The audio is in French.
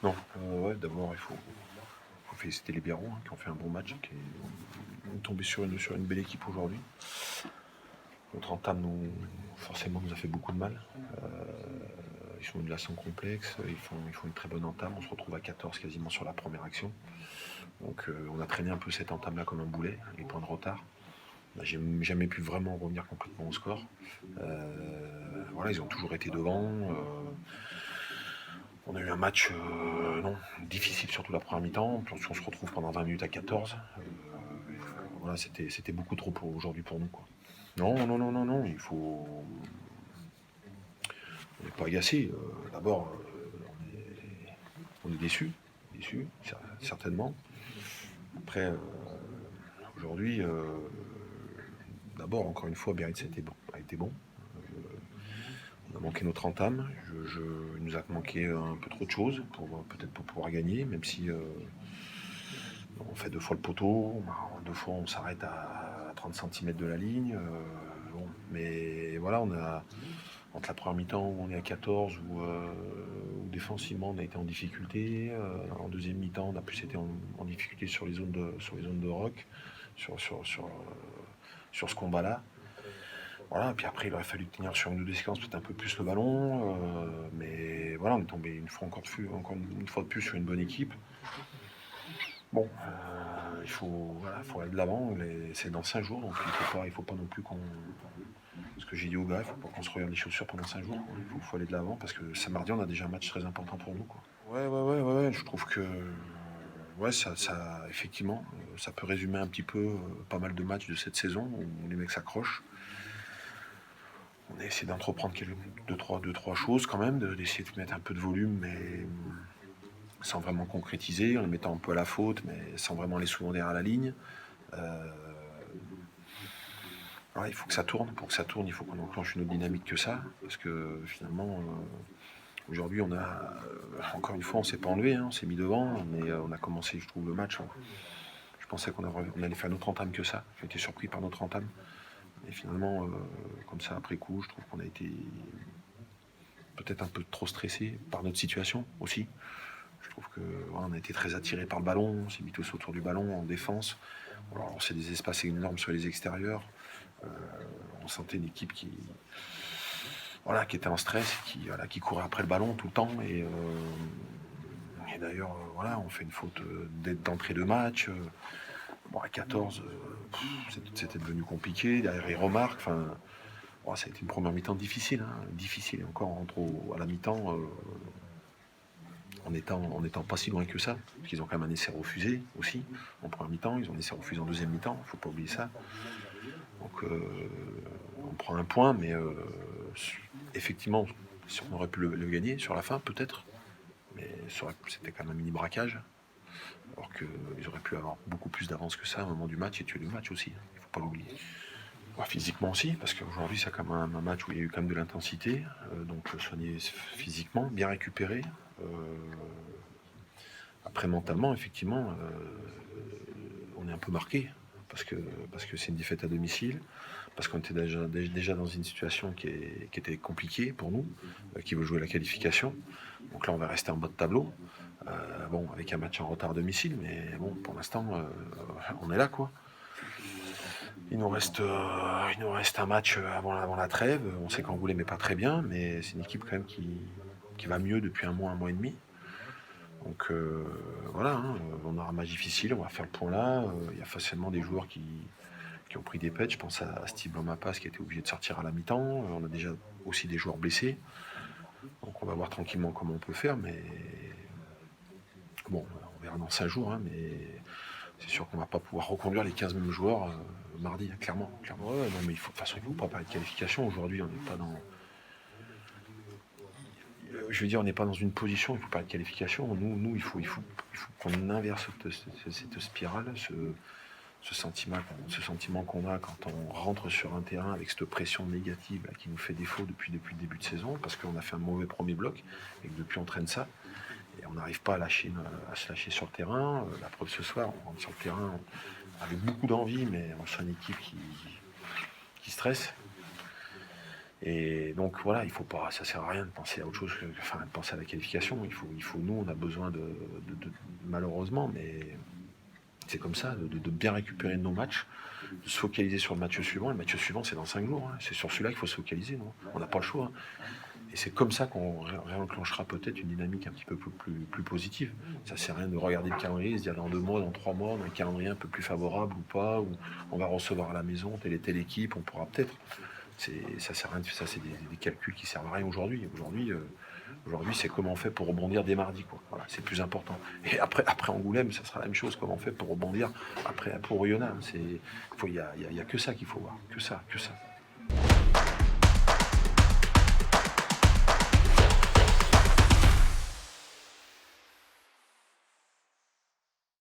Non, ouais, d'abord, faut féliciter les Bérons qui ont fait un bon match, qui est tombé sur une belle équipe aujourd'hui. Notre entame, forcément, nous a fait beaucoup de mal. Ils sont une glace sans complexe, ils font une très bonne entame. On se retrouve à 14 quasiment sur la première action. Donc on a traîné un peu cette entame-là comme un boulet, les points de retard. J'ai jamais pu vraiment revenir complètement au score. Voilà, ils ont toujours été devant. On a eu un match non, difficile, surtout la première mi-temps. Puis on se retrouve pendant 20 minutes à 14. Voilà, c'était beaucoup trop aujourd'hui pour nous, quoi. Non, non, non, non, non, il faut. On n'est pas agacé. D'abord, on est déçu, certainement. Après, aujourd'hui, d'abord, encore une fois, Biarritz a été bon. On a manqué notre entame. Il nous a manqué un peu trop de choses peut-être pour pouvoir gagner, même si on fait deux fois le poteau, deux fois on s'arrête à 30 cm de la ligne. Bon, mais voilà, entre la première mi-temps où on est à 14, où défensivement on a été en difficulté, en deuxième mi-temps on a plus été en difficulté sur les zones de rock, sur ce combat-là. Voilà, et puis après il aurait fallu tenir sur une ou deux séquences peut-être un peu plus le ballon, mais voilà, on est tombé encore une fois de plus sur une bonne équipe. Bon, faut aller de l'avant. C'est dans 5 jours, donc il faut pas non plus qu'on. Ce que j'ai dit aux gars, il faut pas qu'on se regarde les chaussures pendant 5 jours. Faut aller de l'avant parce que ce mardi, on a déjà un match très important pour nous, quoi. Ouais. Je trouve que ouais, effectivement, ça peut résumer un petit peu pas mal de matchs de cette saison où les mecs s'accrochent. On a essayé d'entreprendre deux, trois choses quand même, d'essayer de mettre un peu de volume, mais sans vraiment concrétiser, en les mettant un peu à la faute, mais sans vraiment les souvent derrière la ligne. Euh, il faut que ça tourne. Pour que ça tourne, il faut qu'on enclenche une autre dynamique que ça. Parce que finalement, aujourd'hui, encore une fois, on s'est pas enlevé, hein, on s'est mis devant, mais on a commencé, je trouve, le match. Hein. Je pensais qu'on allait faire notre entame que ça. J'ai été surpris par notre entame. Et finalement, comme ça, après coup, je trouve qu'on a été peut-être un peu trop stressé par notre situation aussi. Je trouve que voilà, on a été très attiré par le ballon, on s'est mis tous autour du ballon en défense. Alors, c'est des espaces énormes sur les extérieurs. On sentait une équipe qui était en stress, qui courait après le ballon tout le temps. Et d'ailleurs, on fait une faute d'entrée de match. Bon, à 14, c'était devenu compliqué. Derrière, il remarque. Enfin, ça a été une première mi-temps difficile. Hein, difficile. Et encore, on rentre à la mi-temps en étant pas si loin que ça. Parce qu'ils ont quand même un essai refusé aussi en première mi-temps. Ils ont un essai refusé en deuxième mi-temps. Il ne faut pas oublier ça. Donc, on prend un point, mais effectivement, si on aurait pu le gagner sur la fin, peut-être. Mais c'était quand même un mini braquage. Alors qu'ils auraient pu avoir beaucoup plus d'avance que ça au moment du match et tuer le match aussi. Il ne faut pas l'oublier. Physiquement aussi, parce qu'aujourd'hui c'est quand même un match où il y a eu quand même de l'intensité. Donc soigné physiquement, bien récupéré. Euh, Après mentalement, effectivement, on est un peu marqué. Parce que c'est une défaite à domicile, parce qu'on était déjà dans une situation qui était compliquée pour nous, qui veut jouer la qualification. Donc là, on va rester en bas de tableau. Bon, avec un match en retard à domicile, mais bon, pour l'instant, on est là, quoi. Il nous reste un match avant la trêve. On sait qu'Angoulême n'est pas très bien, mais c'est une équipe quand même qui va mieux depuis un mois et demi. Donc voilà, hein, on aura un match difficile, on va faire le point là. Il y a facilement des joueurs qui ont pris des pets. Je pense à Steve Lomapas qui a été obligé de sortir à la mi-temps. On a déjà aussi des joueurs blessés. Donc on va voir tranquillement comment on peut faire, mais bon, on verra dans 5 jours, hein, mais c'est sûr qu'on va pas pouvoir reconduire les 15 mêmes joueurs mardi, hein, clairement. Ouais, non, mais de toute façon, il ne faut pas parler de qualification. Aujourd'hui, on n'est pas dans. Je veux dire, on n'est pas dans une position, il faut parler de qualification. Nous, il faut qu'on inverse cette spirale, ce sentiment qu'on a quand on rentre sur un terrain avec cette pression négative là, qui nous fait défaut depuis le début de saison, parce qu'on a fait un mauvais premier bloc et que depuis on traîne ça. Et on n'arrive pas à se lâcher sur le terrain. La preuve ce soir, on rentre sur le terrain avec beaucoup d'envie, mais on sent une équipe qui stresse. Et donc voilà, il faut pas, ça sert à rien de penser à autre chose, enfin de penser à la qualification. Nous, on a besoin malheureusement, mais c'est comme ça, de bien récupérer nos matchs, de se focaliser sur le match suivant. Le match suivant, c'est dans 5 jours. Hein. C'est sur celui-là qu'il faut se focaliser. Non, on n'a pas le choix. Hein. Et c'est comme ça qu'on réenclenchera peut-être une dynamique un petit peu plus positive. Ça sert à rien de regarder le calendrier, se dire dans 2 mois, dans 3 mois, on a un calendrier un peu plus favorable ou pas, ou on va recevoir à la maison telle et telle équipe, on pourra peut-être. Ça sert à rien, ça c'est des calculs qui servent à rien aujourd'hui. Aujourd'hui, c'est comment on fait pour rebondir dès mardi, quoi. Voilà, c'est le plus important. Et après Angoulême, ça sera la même chose. Comment on fait pour rebondir après pour Oyonnax. Il y a que ça qu'il faut voir, que ça.